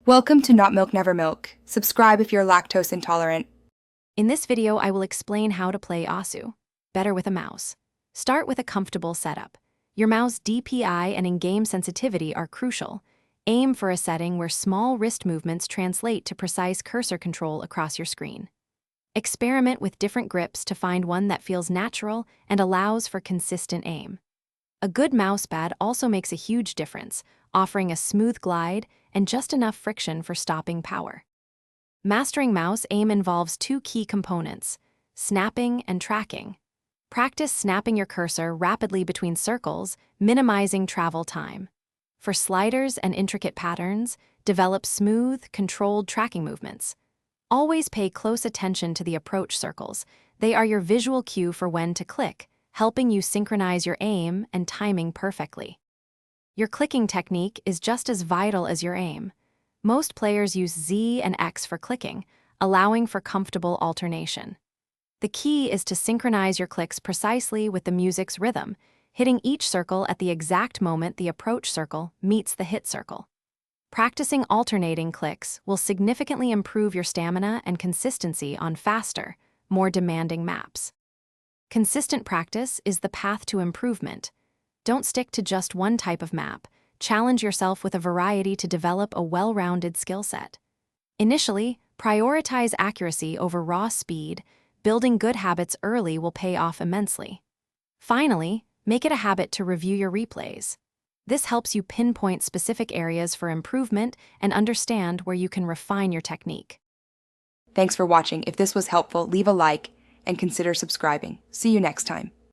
Welcome to Not Milk Never Milk. Subscribe if you're lactose intolerant. In this video, I will explain how to play Asu, better with a mouse. Start with a comfortable setup. Your mouse DPI and in-game sensitivity are crucial. Aim for a setting where small wrist movements translate to precise cursor control across your screen. Experiment with different grips to find one that feels natural and allows for consistent aim. A good mousepad also makes a huge difference, offering a smooth glide and just enough friction for stopping power. Mastering mouse aim involves two key components: snapping and tracking. Practice snapping your cursor rapidly between circles, minimizing travel time. For sliders and intricate patterns, develop smooth, controlled tracking movements. Always pay close attention to the approach circles. They are your visual cue for when to click, helping you synchronize your aim and timing perfectly. Your clicking technique is just as vital as your aim. Most players use Z and X for clicking, allowing for comfortable alternation. The key is to synchronize your clicks precisely with the music's rhythm, hitting each circle at the exact moment the approach circle meets the hit circle. Practicing alternating clicks will significantly improve your stamina and consistency on faster, more demanding maps. Consistent practice is the path to improvement. Don't stick to just one type of map. Challenge yourself with a variety to develop a well-rounded skill set. Initially, prioritize accuracy over raw speed. Building good habits early will pay off immensely. Finally, make it a habit to review your replays. This helps you pinpoint specific areas for improvement and understand where you can refine your technique. Thanks for watching. If this was helpful, leave a like and consider subscribing. See you next time.